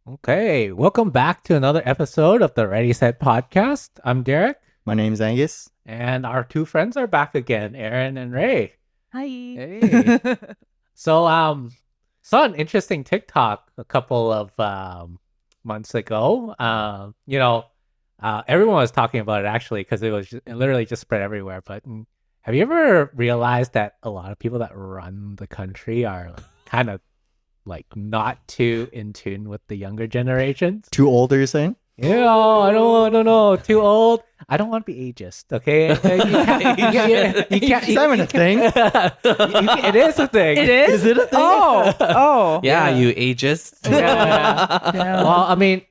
Okay, welcome back to another episode of the Ready Set podcast. I'm Derek, My name's Angus. and our two friends are back again, Aaron and Ray. Hi. Hey. Saw an interesting TikTok a couple of months ago. Everyone was talking about it actually because it literally just spread everywhere. But have you ever realized that a lot of people that run the country are kind of like not too in tune with the younger generations? Too old, are you saying? Yeah, I don't know. Too old. I don't want to be ageist. Okay, you can't. Is that even a thing? It is a thing. It is? Is it a thing? Oh. Yeah, you ageist. Yeah. Yeah. Well, I mean,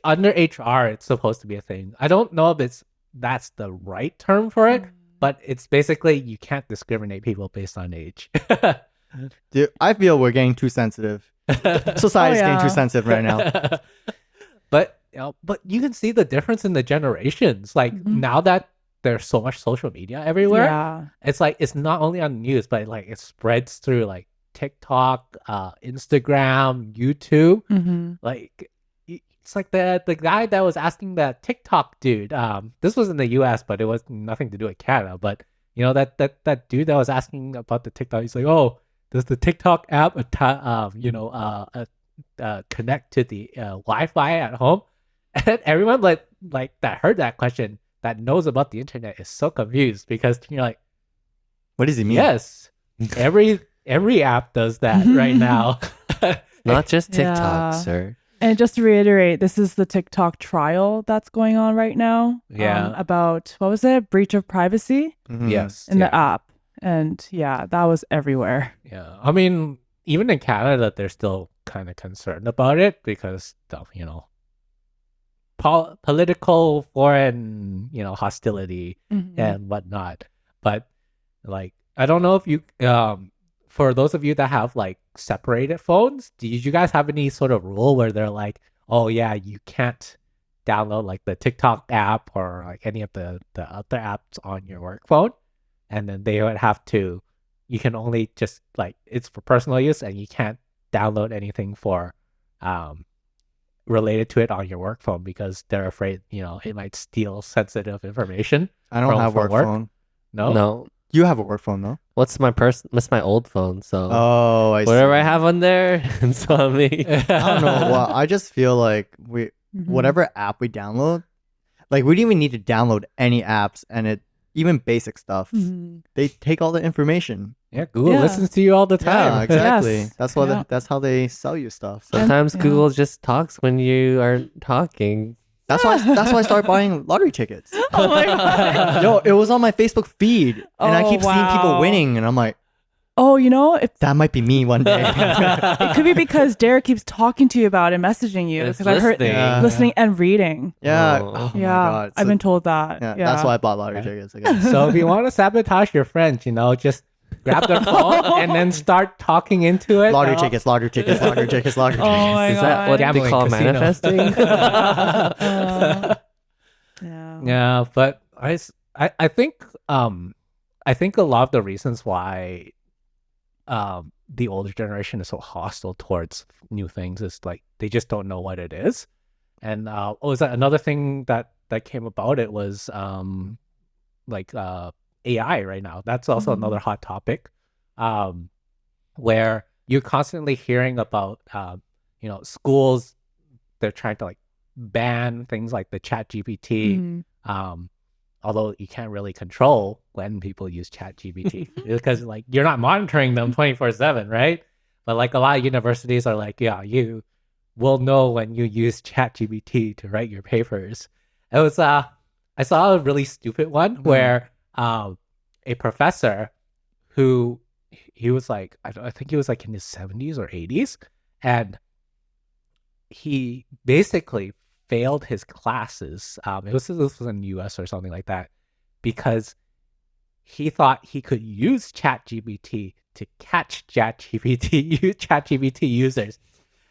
under HR, it's supposed to be a thing. I don't know if that's the right term for it, but it's basically you can't discriminate people based on age. Dude, I feel we're getting too sensitive. Society's Oh, yeah. getting too sensitive right now. But you can see the difference in the generations. Like Mhm. now that there's so much social media everywhere, Yeah. it's like it's not only on the news, but like it spreads through like TikTok, Instagram, YouTube. Mm-hmm. Like it's like the guy that was asking that TikTok dude. This was in the U.S., but it was nothing to do with Canada. But you know that dude that was asking about the TikTok. He's like, oh, does the TikTok app connect to the Wi-Fi at home? And everyone like that heard that question that knows about the internet is so confused because you're like, What does he mean? yes, every app does that right now. Not just TikTok, Yeah. sir. And just to reiterate, this is the TikTok trial that's going on right now. Yeah. About, what was it? Breach of privacy Mhm. Yes, in yeah. the app. And yeah, that was everywhere. Yeah, I mean, even in Canada, they're still kind of concerned about it because of, political foreign, hostility Mhm. and whatnot. But like, I don't know if you, for those of you that have like separated phones, do you guys have any sort of rule where they're like, oh yeah, you can't download like the TikTok app or like any of the other apps on your work phone? And then they would have to, you can only just like, it's for personal use and you can't download anything for related to it on your work phone because they're afraid, it might steal sensitive information. I don't From- have from work work? phone. No? No. You have a work phone, though? What's my old phone, so Oh, I see. whatever I have on there, it's on me. I don't know. Well, I just feel like Mhm. whatever app we download, like we didn't even need to download any apps, and even basic stuff, Mhm. they take all the information. Yeah, Google Yeah. listens to you all the Yeah, time. exactly. Yes. That's why. Yeah. That's how they sell you stuff. So Sometimes Yeah. Google just talks when you are talking. that's why. That's why I started buying lottery tickets. Oh my God. Yo, it was on my Facebook feed, and I Oh, keep seeing people wow. winning, and I'm like, Oh, that might be me one day. it could be because Derek keeps talking to you about it, messaging you. It's Because I've heard listening. Yeah. listening and reading. Yeah. Oh. Oh, Yeah. my god. I've been told that. Yeah, Yeah. that's why I bought lottery tickets. I guess. So if you want to sabotage your friends, just grab their phone and then start talking into it. Lottery tickets, lottery tickets, lottery tickets, lottery Oh tickets. my Is that what Gambling they call casino. manifesting? Yeah. Yeah, but I think I think a lot of the reasons why the older generation is so hostile towards new things is like they just don't know what it is. And was that another thing that came about it was AI right now. That's also Mhm. another hot topic. Where you're constantly hearing about schools, they're trying to like ban things like the chat GPT. Mhm. Although you can't really control when people use chat GPT because like you're not monitoring them 24/7, right? But like a lot of universities are like, yeah, you will know when you use chat GPT to write your papers. It was I saw a really stupid one Mhm. where a professor who he was like I think he was like in his 70s or 80s, and he basically failed his classes. This was in the US or something like that because he thought he could use ChatGPT to catch ChatGPT users.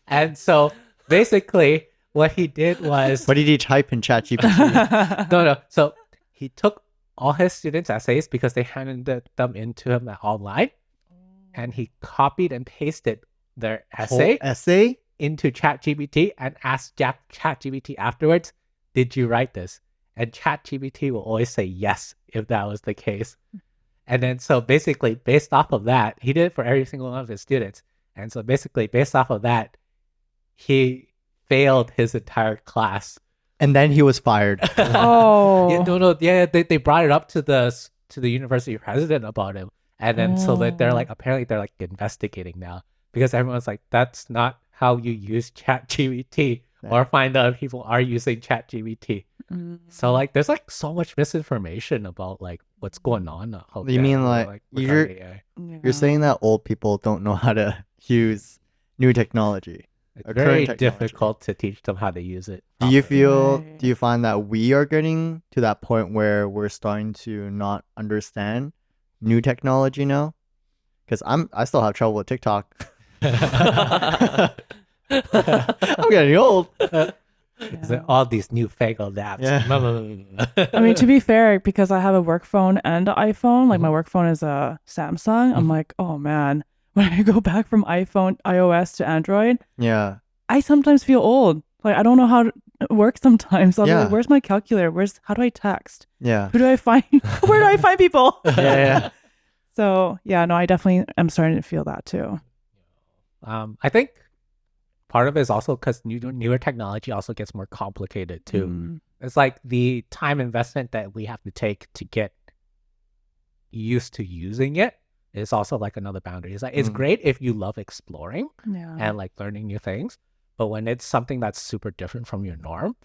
And so basically what he did was What did he type in ChatGPT? no. So he took all his students' essays because they handed them into him online, and he copied and pasted their Whole essay essay? into ChatGPT and ask ChatGPT afterwards, did you write this? And ChatGPT will always say yes if that was the case. And then so basically based off of that, he did it for every single one of his students. And so basically based off of that, he failed his entire class. And then he was fired. Oh. They brought it up to the university president about him. And then so that they're like, apparently they're like investigating now because everyone's like, that's not how you use ChatGPT, or find out if people are using ChatGPT. So like, there's like so much misinformation about like what's going on. You mean like regarding AI. you're saying that old people don't know how to use new technology? It's or very current technology. difficult to teach them how to use it. Do you properly. do you find that we are getting to that point where we're starting to not understand new technology now? Because I still have trouble with TikTok. I'm getting old. All these newfangled apps. Yeah. I mean, to be fair, because I have a work phone and an iPhone, like my work phone is a Samsung, I'm like, oh man, when I go back from iOS to Android, Yeah. I sometimes feel old. Like, I don't know how it works sometimes. I'll be Yeah. like, where's my calculator? How do I text? Yeah. Who do I find? Where do I find people? Yeah. So, yeah, no, I definitely am starting to feel that too. I think part of it is also because newer technology also gets more complicated too. Mm. It's like the time investment that we have to take to get used to using it is also like another boundary. It's like it's great if you love exploring Yeah. and like learning new things, but when it's something that's super different from your norm,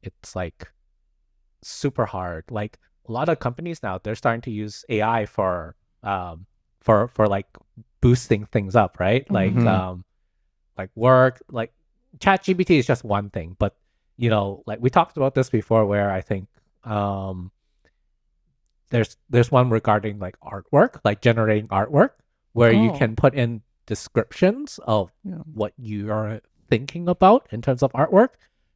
it's like super hard. Like a lot of companies now, they're starting to use AI for like boosting things up, right? Like work, like ChatGPT is just one thing, but you know, like we talked about this before, where I think there's one regarding like artwork, like generating artwork, where you can put in descriptions of what you are thinking about in terms of artwork,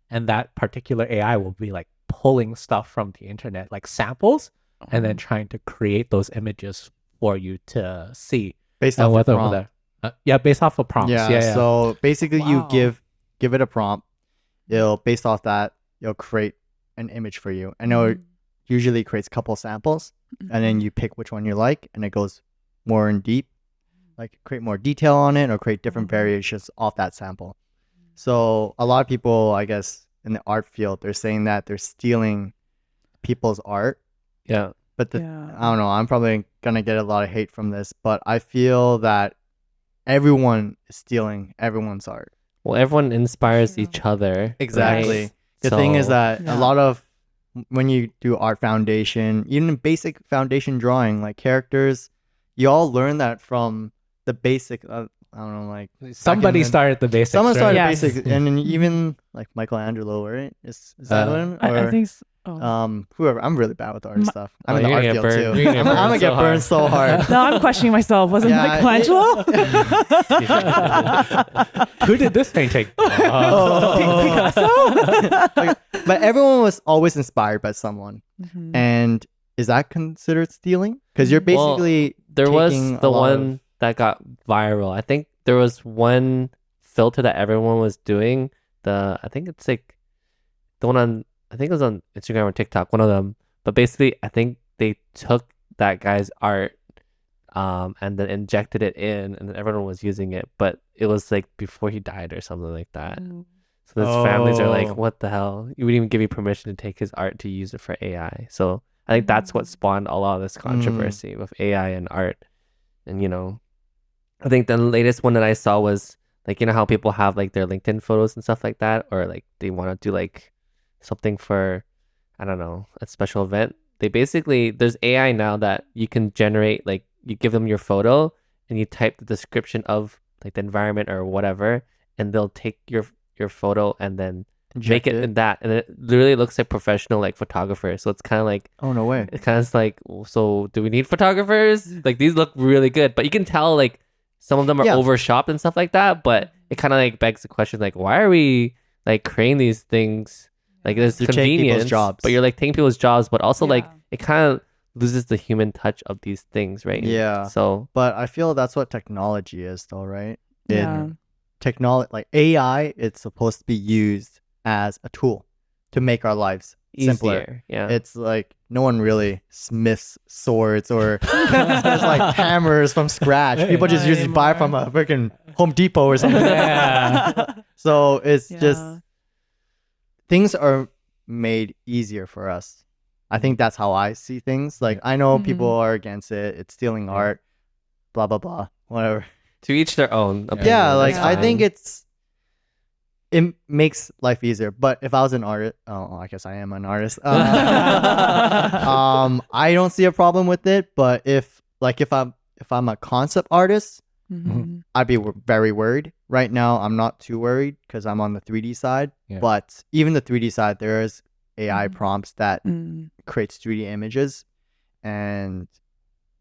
and that particular AI will be like pulling stuff from the internet, like samples, and then trying to create those images for you to see. Based off of prompt. Based off of prompts. Yeah. So basically, you Wow. give it a prompt. It'll based off that, it'll create an image for you. I know it usually creates a couple samples, and then you pick which one you like, and it goes more in deep, like create more detail on it, or create different variations off that sample. So a lot of people, I guess, in the art field, they're saying that they're stealing people's art. Yeah. But I don't know, I'm probably gonna get a lot of hate from this, but I feel that everyone is stealing everyone's art. Well, everyone inspires each other. Exactly. Right? The thing is So- that a lot of when you do art foundation, even basic foundation drawing, like characters, you all learn that from the basic. I don't know, like Somebody started the basics. someone started right? Yes. basic, and then even like Michelangelo, right? Is that one? I Or think so. whoever. I'm really bad with art stuff. I'm Oh, in the you're art gonna field get burned. too. You're gonna get I'm gonna burned get so burned so hard. Now I'm questioning myself. Was it Yeah, Michelangelo? Who did this painting? Picasso? But everyone was always inspired by someone. And is that considered stealing? Because you're Well, basically there was taking the a lot one that got viral. I think there was one filter that everyone was doing. I think it's like the one on, I think it was on Instagram or TikTok, one of them. But basically, I think they took that guy's art and then injected it in, and then everyone was using it. But it was like before he died or something like that. So those families are like, Oh. what the hell? You wouldn't even give me permission to take his art to use it for AI. So I think that's what spawned a lot of this controversy with AI and art. And, you know, I think the latest one that I saw was like, you know how people have like their LinkedIn photos and stuff like that, or like they want to do like something for, I don't know, a special event. They basically, there's AI now that you can generate, like you give them your photo and you type the description of like the environment or whatever, and they'll take your photo and then make it in that, and it literally looks like professional like photographers. So it's kind of like, Oh no way. it kind of like, so do we need photographers? Like these look really good, but you can tell like some of them are Yeah. overshopped and stuff like that. But it kind of like begs the question, like, why are we like creating these things? Like there's To take people's convenience, jobs. but you're like taking people's jobs, but also like Yeah. it kind of loses the human touch of these things, right? Yeah. So But I feel that's what technology is, though, right? Yeah. technology, like AI, it's supposed to be used as a tool to make our lives simpler. Easier. Yeah. It's like no one really smiths swords or there's like hammers from scratch. People just Not usually buy from anymore. a freaking Home Depot or something. Yeah. So it's Yeah. just things are made easier for us. I think that's how I see things. Like I know people are against it. It's stealing art, blah blah blah, whatever. To each their own. Yeah, opinion, Yeah, like that's I think fine. it makes life easier. But if I was an artist, oh, I guess I am an artist. I don't see a problem with it. But if I'm a concept artist, Mhm. I'd be very worried. Right now, I'm not too worried because I'm on the 3D side. Yeah. But even the 3D side, there is AI Mhm. prompts that Mm. creates 3D images, and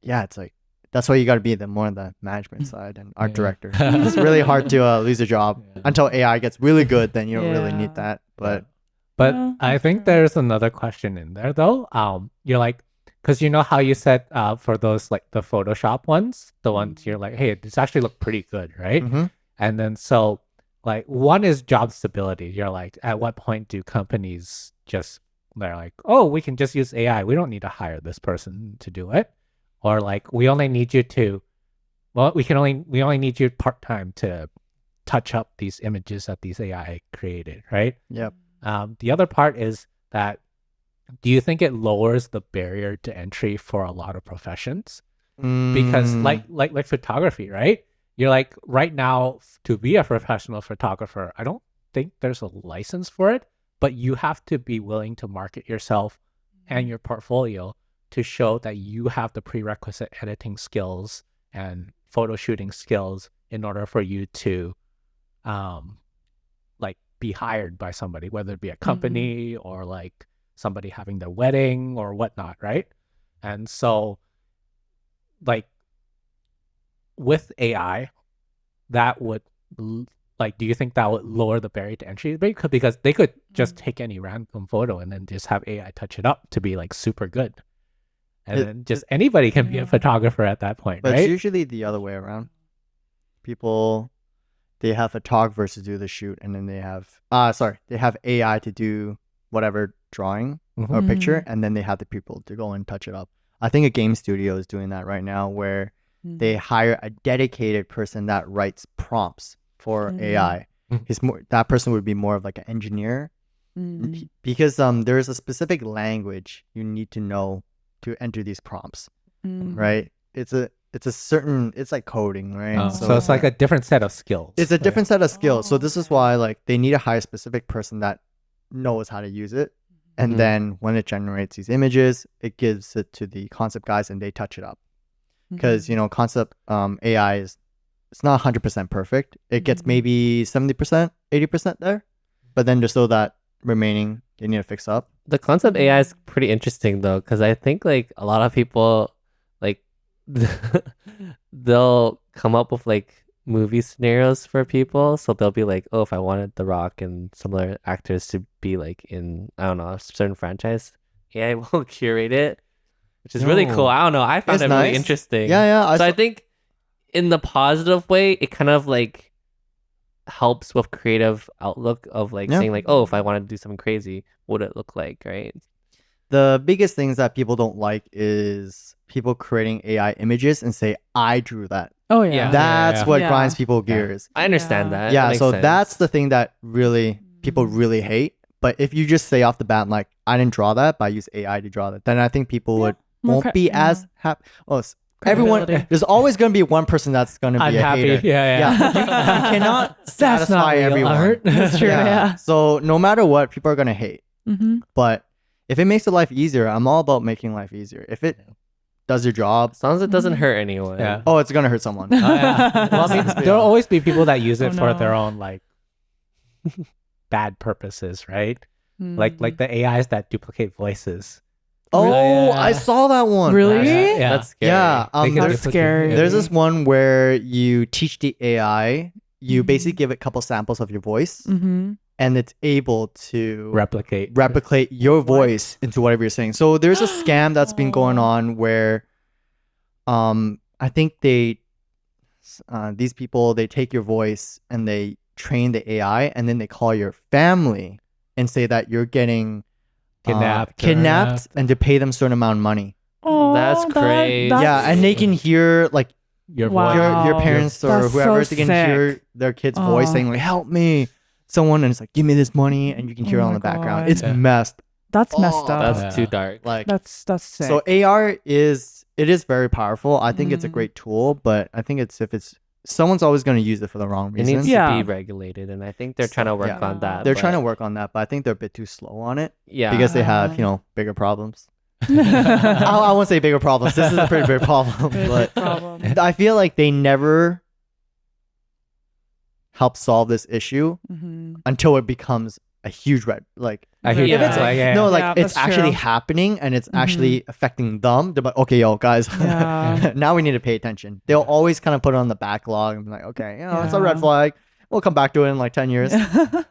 yeah, it's like that's why you got to be more on the management side and art Yeah. director. It's really hard to lose a job Yeah. until AI gets really good. Then you don't really Yeah. need that. But But Yeah, I that's think true. there's another question in there though. You're like, because you know how you said for those like the Photoshop ones, the ones you're like, hey, this actually look pretty good, right? mhm. And then so like one is job stability. You're like, at what point do companies just they're like, oh, we can just use AI. We don't need to hire this person to do it, or like we only need you to, well, we only need you part time to touch up these images that these AI created, right? Yep. The other part is that do you think it lowers the barrier to entry for a lot of professions? Because Mm, like photography, right? You're like right now to be a professional photographer, I don't think there's a license for it, but you have to be willing to market yourself and your portfolio to show that you have the prerequisite editing skills and photo shooting skills in order for you to like be hired by somebody, whether it be a company or like somebody having their wedding or whatnot, right? And so like with AI, that would like, do you think that would lower the barrier to entry? Because they could just take any random photo and then just have AI touch it up to be like super good, and It- then just anybody can be a Yeah. photographer at that point, but it's right? usually the other way around. People they have photographers to do the shoot, and then they have they have AI to do whatever drawing Mhm. or picture, and then they have the people to go and touch it up. I think a game studio is doing that right now, where they hire a dedicated person that writes prompts for AI. Mhm. That person would be more of like an engineer, because there is a specific language you need to know to enter these prompts, right? It's a certain, it's like coding, right? Oh, so it's like a different set of skills. it's a right? different set of skills. So Oh, this is okay. why like they need to hire a specific person that knows how to use it. And Mhm. then when it generates these images, it gives it to the concept guys and they touch it up. Because concept AI is it's not 100% perfect. It gets Mhm. maybe 70%, 80% there, but then just so that remaining they need to fix up. The concept AI is pretty interesting though, because I think like a lot of people like they'll come up with like movie scenarios for people. So they'll be like, oh, if I wanted The Rock and some other actors to be like in, I don't know, a certain franchise, AI will curate it, which is really cool. No. I don't know. I found It's it really nice. interesting. Yeah. So I think in the positive way, it kind of like helps with creative outlook of like Yeah. saying like, oh, if I wanted to do something crazy, what would it look like, right? The biggest things that people don't like is people creating AI images and say, I drew that. Oh yeah. Yeah. That's what Yeah. grinds people gears. I understand Yeah. that. Yeah, That makes so sense. that's the thing that really people Mhm. really hate. But if you just say off the bat, like, I didn't draw that, but I use AI to draw that, then I think people Yeah, would more won't be as happy. Oh, everyone, Credibility. there's always going to be one person that's going to be Unhappy. a hater. Yeah. You cannot That's not satisfy real everyone. art. That's true. Yeah. So no matter what, people are going to hate. Mm-hmm. But if it makes your life easier, I'm all about making life easier. If it does your job, As long as it doesn't Mhm. hurt anyone. Yeah. oh, it's going to hurt someone. Oh, yeah. Well, I mean, Yeah. there'll always be people that use it Oh, for no. their own like bad purposes, right? Mm-hmm. Like the AIs that duplicate voices. Oh, Yeah. I saw that one. Really? Yeah. That's scary. Yeah. They can That's duplicate- scary. There's this one where you teach the AI, you Mhm. basically give it a couple samples of your voice, Mm-hmm. and it's able to replicate. your voice into whatever you're saying. So there's a scam that's been going Oh. on where I think these people, they take your voice and they train the AI, and then they call your family and say that you're getting kidnapped, and to pay them a certain amount of money. Oh, That's crazy. Yeah, and they can hear like Your Wow. voice. your parents or That's whoever, so they can sick. hear their kid's voice saying like, "Help me!" Someone, and it's like, "Give me this money," and you can hear Oh it on my the background. God. It's Yeah. messed. That's messed Oh, up. That's too dark. Like That's sick. so, AR is very powerful. I think it's a Mhm. great tool, but I think if it's someone's always going to use it for the wrong It reason. needs Yeah. to be regulated, and I think they're trying to work Yeah. on that. They're trying to but work on that, but I think they're a bit too slow on it Yeah. because they have bigger problems. I won't say bigger problems. This is a pretty big problem, but problem. I feel like they never help solve this issue Mhm. until it becomes a huge red. Like I hear Yeah. that. If it's- Like, yeah. no, like Yeah, it's that's actually true. happening and it's actually affecting them. They're like, okay, yo, guys, Yeah. now we need to pay attention. They'll always kind of put it on the backlog and be like, okay, it's a red Yeah. flag. We'll come back to it in like 10 years.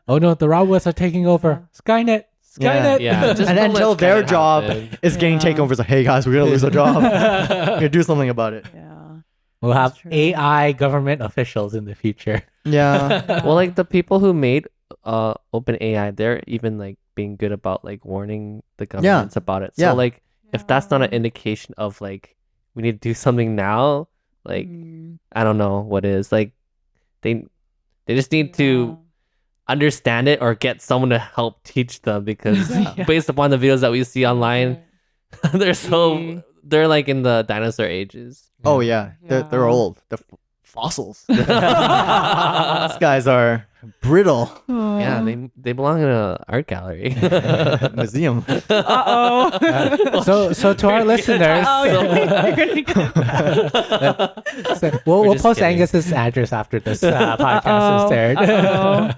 Oh no, the robots are taking over. Skynet. Yeah. Skynet. Yeah, just And don't until let their Skynet job happen. is getting Yeah. taken over. It's like, hey guys, we're gonna lose our job. We're gonna do something about it. Yeah. We'll have That's true. AI government officials in the future. Yeah. Well, like the people who made open AI, they're even like being good about like warning the governments about it. So Yeah. like if that's not an Yeah. indication of like we need to do something now, like Mm. I don't know what is. Like they just need to understand it or get someone to help teach them because Yeah. based upon the videos that we see online, Yeah. they're like in the dinosaur ages. Oh yeah, they're Yeah. old. They're fossils. These guys are brittle. Yeah, they belong in an art gallery. Museum. So to our listeners, Oh, you're gonna we'll We're we'll just post kidding. Angus's address after this podcast is aired.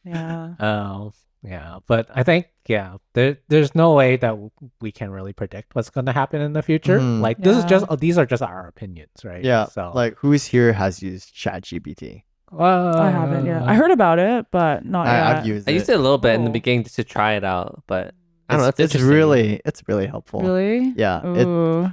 Yeah. Oh, yeah. But I think, there's no way that we can really predict what's going to happen in the future. Mhm. Like, this is Yeah. these are just our opinions, right? Yeah. So, Like who's here has used ChatGPT? I haven't yet. I heard about it, but not yet. I've used I it. used it a little bit in the Oh. beginning just to try it out, but I don't know. It's interesting. it's really helpful. Really? Yeah. Ooh.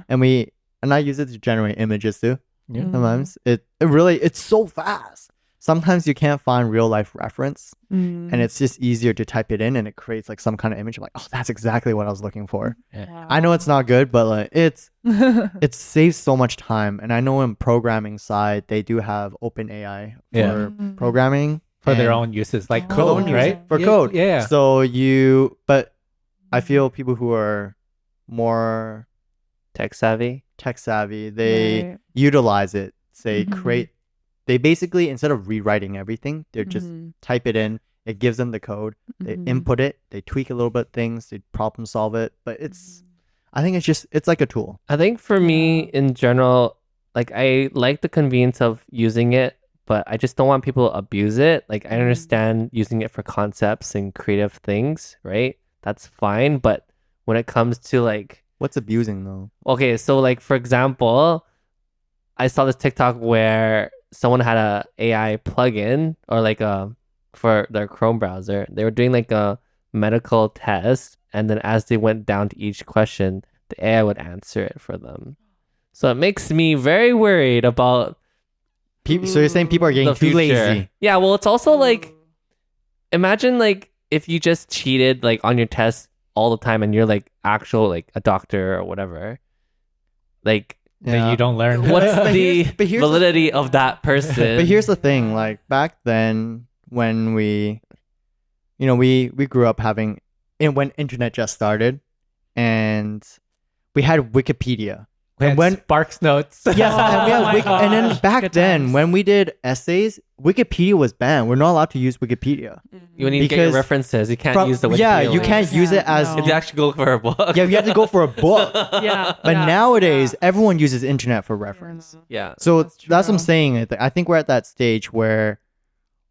And I use it to generate images too. Yeah. Sometimes it's so fast. Sometimes you can't find real life reference, Mm. and it's just easier to type it in, and it creates like some kind of image. I'm like, oh, that's exactly what I was looking for. I know it's not good, but like it saves so much time. And I know in programming side they do have open AI for Yeah. programming For their and own uses, like For their code, own right? uses, for Yeah, code. Yeah. So but I feel people who are more Tech savvy. tech savvy, they Right. utilize it. Say Mhm. they basically, instead of rewriting everything, they just Mhm. type it in. It gives them the code. They Mhm. input it. They tweak a little bit things. They problem solve it. But I think it's like a tool. I think for me Yeah. in general, like I like the convenience of using it, but I just don't want people to abuse it. Like I Mm. understand using it for concepts and creative things, right? That's fine, but when it comes to like What's abusing though? okay, so like for example, I saw this TikTok where someone had a AI plugin or like for their Chrome browser. They were doing like a medical test, and then as they went down to each question, the AI would answer it for them. So it makes me very worried about So you're saying people are getting the too future. lazy? Yeah, well, it's also like imagine like if you just cheated like on your test all the time and you're like actual like a doctor or whatever. Like Then you don't learn. what's But the here's the- validity of that person? But here's the thing, like back then when we grew up having, and when internet just started, and we had Wikipedia. when when- Sparks notes. Yes, Oh and, we had my and then gosh, back good then times. when we did essays, Wikipedia was banned. We're not allowed to use Wikipedia. When you get your because references, you can't From- use the Wikipedia yeah, you links. can't use it as No. If you actually go for a book. yeah, you have to go for a book. Yeah. But yeah, nowadays, yeah. everyone uses internet for reference. Yeah. So That's that's what I'm true. saying. I think we're at that stage where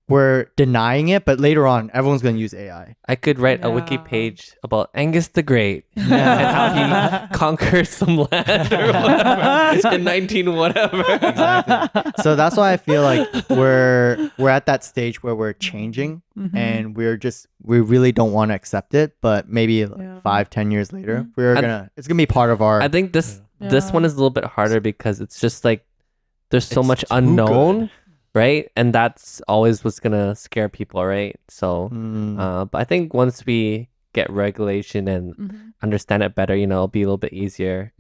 we're denying it, but later on, everyone's going to use AI. I could write a wiki Yeah. page about Angus the Great and Yeah. how he conquered some land or whatever in 19 whatever. Exactly. So that's why I feel like we're at that stage where we're changing, Mhm. and we really don't want to accept it. But maybe Yeah. 5-10 years later, Mhm. it's gonna be part of our. I think this Yeah. one is a little bit harder because it's just like there's so It's much too unknown, right? And that's always what's gonna scare people, right? So, but I think once we get regulation and Mhm. understand it better, it'll be a little bit easier.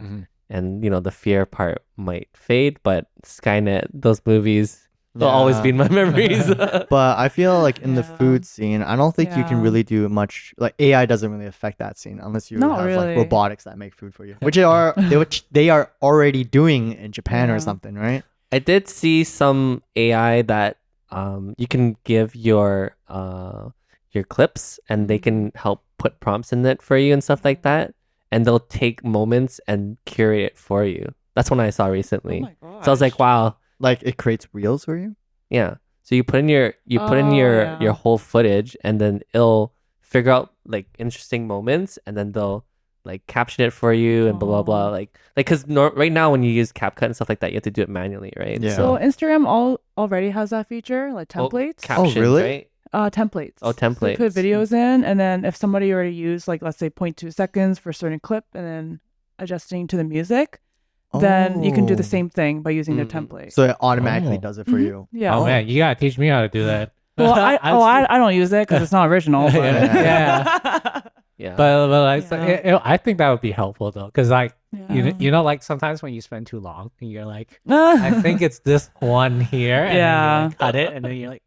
And the fear part might fade, but Skynet, those movies will always be in my memories. But I feel like in the Yeah. food scene, I don't think you can Yeah. really do much. Like AI doesn't really affect that scene unless you Not have really. like robotics that make food for you, which they are already doing in Japan Yeah. or something, right? I did see some AI that you can give your clips and they can help put prompts in it for you and stuff like that, and they'll take moments and curate it for you. That's one I saw recently. Oh my So I was like, gosh. wow, Like it creates reels for you. yeah. So you put in your yeah. your whole footage, and then it'll figure out like interesting moments, and then they'll like caption it for you and blah blah blah. Oh. Like because right now when you use CapCut and stuff like that, you have to do it manually, right? Yeah. So Instagram already has that feature, like templates. Captions, really? right? Templates. Oh, So you put templates. videos in, and then if somebody already used, like, let's say 0.2 seconds for a certain clip, and then adjusting to the music, then you can do the Oh. same thing by using their Mhm. template. So it automatically Oh. does it for Mhm. you. Yeah. Oh man, you gotta teach me how to do that. Well, I don't use it because it's not original. But Yeah. Yeah. But like, Yeah. I think that would be helpful though, because like Yeah. you know, like sometimes when you spend too long, and you're like, I think it's this one here, and then Yeah. you like, cut it, and then you're like,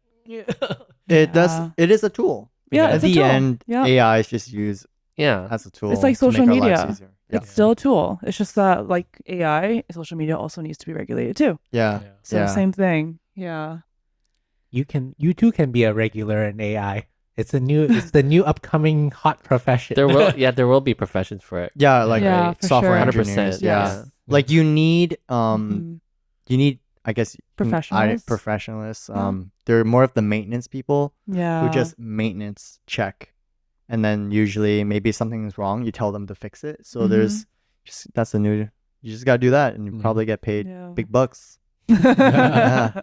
It does. Yeah. It is a tool. Yeah, At it's a the tool. end, Yeah. AI is just used yeah. as a tool. It's like to make social our lives media. easier. Yeah. It's still a tool. It's just that, like AI, social media also needs to be regulated too. Yeah. So Yeah. same thing. Yeah. you too can be a regular in AI. It's the new upcoming hot profession. There will be professions for it. Yeah, like Yeah, for software sure. 100%. engineers. Yes. Yeah. Like you need Mhm. I guess Professionals. professionalists. Yeah. They're more of the maintenance people Yeah. who just maintenance check, and then usually maybe something's wrong, you tell them to fix it. So there's that's the new. You just gotta do that, and you probably get paid Yeah. big bucks. Yeah.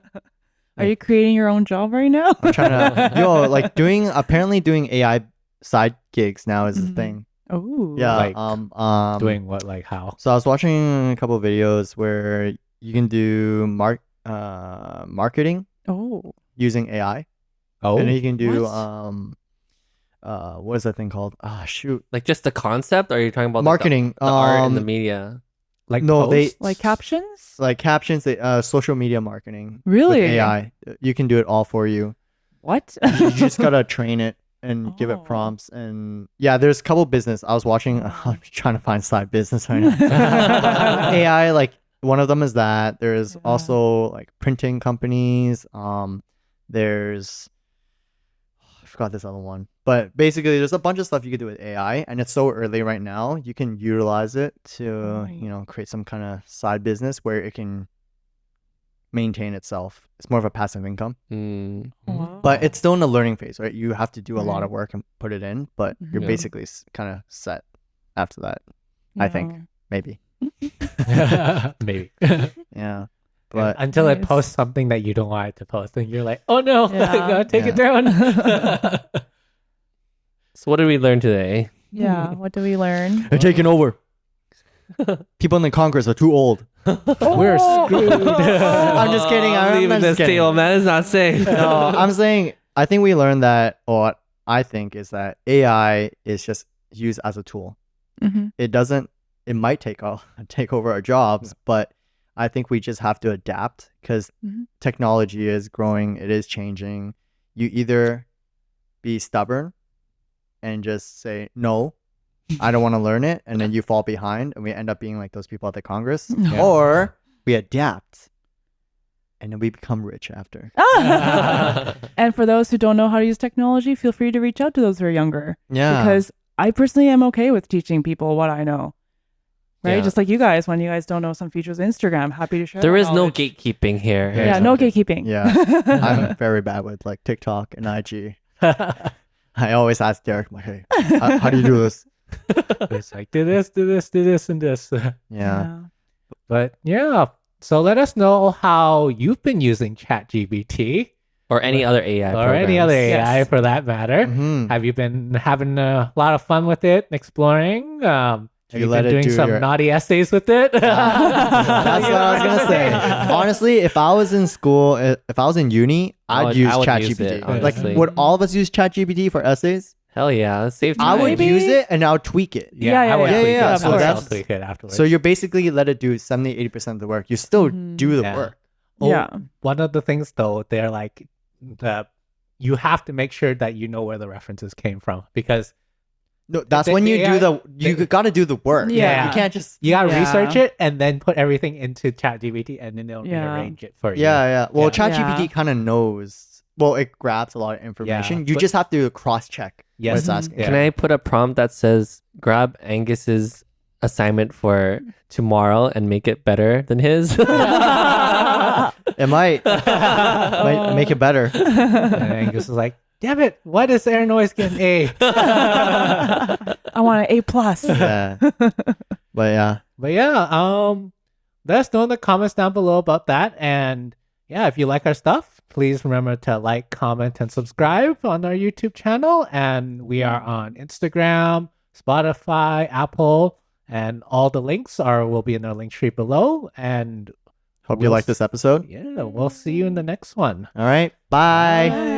Are you creating your own job right now? I'm trying to like apparently doing AI side gigs now is a Mhm. thing. Oh. Yeah. Like, doing what, like how? So I was watching a couple of videos where you can do marketing Oh. using AI, Oh, and then you can do what? what is that thing called? Ah, shoot, Like just the concept, or are you talking about like, marketing. the art and the media? like no, they- posts? Like captions? like captions, social media marketing. Really? With AI, you can do it all for you. What? You just gotta train it and give it Oh. prompts. And yeah, there's a couple business I was watching. I'm trying to find side business right now. AI, like one of them is that. There's Yeah. also like printing companies. There's I forgot this other one, but basically there's a bunch of stuff you could do with AI, and it's so early right now. You can utilize it to Right. create some kind of side business where it can maintain itself. It's more of a passive income, Mm. Wow. but it's still in the learning phase, right? You have to do a lot of Right. work and put it in, but you're Mhm. basically kind of set after that. I think. Maybe. Maybe. Yeah. But Until it Nice. posts something that you don't want it to post, and you're like, oh no, Yeah. I gotta take it Yeah. down. So what did we learn today? Yeah. What do we learn? they're taking over. People in the Congress are too old. We're screwed. I'm just kidding. I'm leaving just this kidding. table, man. It's not safe. No, I'm saying I think we learned that, or what I think is that AI is just used as a tool. Mhm. It might take over our jobs, but I think we just have to adapt because Mhm. technology is growing, it is changing. You either be stubborn and just say no, I don't want to learn it, and then you fall behind, and we end up being like those people at the Congress, Yeah. or we adapt, and then we become rich after. And for those who don't know how to use technology, feel free to reach out to those who are younger. Yeah, Because I personally am okay with teaching people what I know. Right? Yeah. Just like you guys, when you guys don't know some features of Instagram, happy to share. There that is no knowledge. gatekeeping here. Yeah, Yeah, no gatekeeping. yeah. I'm very bad with like TikTok and IG. I always ask Derek, I'm like, hey, how do you do this? It's like, do this, do this, do this, and this. Yeah. But yeah, so let us know how you've been using ChatGPT Or any other AI or any other programs. AI Yes. for that matter. Mhm. Have you been having a lot of fun with it, exploring? Have You you let been it doing do some your- naughty essays with it? That's what I was gonna say. Honestly, if I was in school, if I was in uni, I'd use I would use ChatGPT. it, Like, honestly. would all of us use ChatGPT for essays? Hell yeah, save I time. would Maybe. use it and I'll tweak it. Yeah, I would yeah, tweak yeah, it. so I would that's- tweak it afterwards. So you basically let it do 70-80% of the work. You still do the Yeah. work. Oh, Yeah. One of the things though, they're like you have to make sure that you know where the references came from because No, that's They- when you they do are- you they- got to do the work. Yeah. You can't just you gotta Yeah. research it and then put everything into ChatGPT and then it'll Yeah. rearrange it for you. Yeah. Well, Yeah. ChatGPT Yeah. kind of knows. Well, it grabs a lot of information. You but- just have to cross check Yes. what it's Mhm. asking. Yeah. Can I put a prompt that says grab Angus's assignment for tomorrow and make it better than his? It might make it better. And Angus is like, damn it, why does Aaron always get an A? I want an A plus. Yeah. But yeah. But yeah, let us know in the comments down below about that. And yeah, if you like our stuff, please remember to like, comment, and subscribe on our YouTube channel. And we are on Instagram, Spotify, Apple, and all the links will be in our link tree below. And Hope you like this episode. yeah, we'll see you in the next one. All right. Bye. Bye.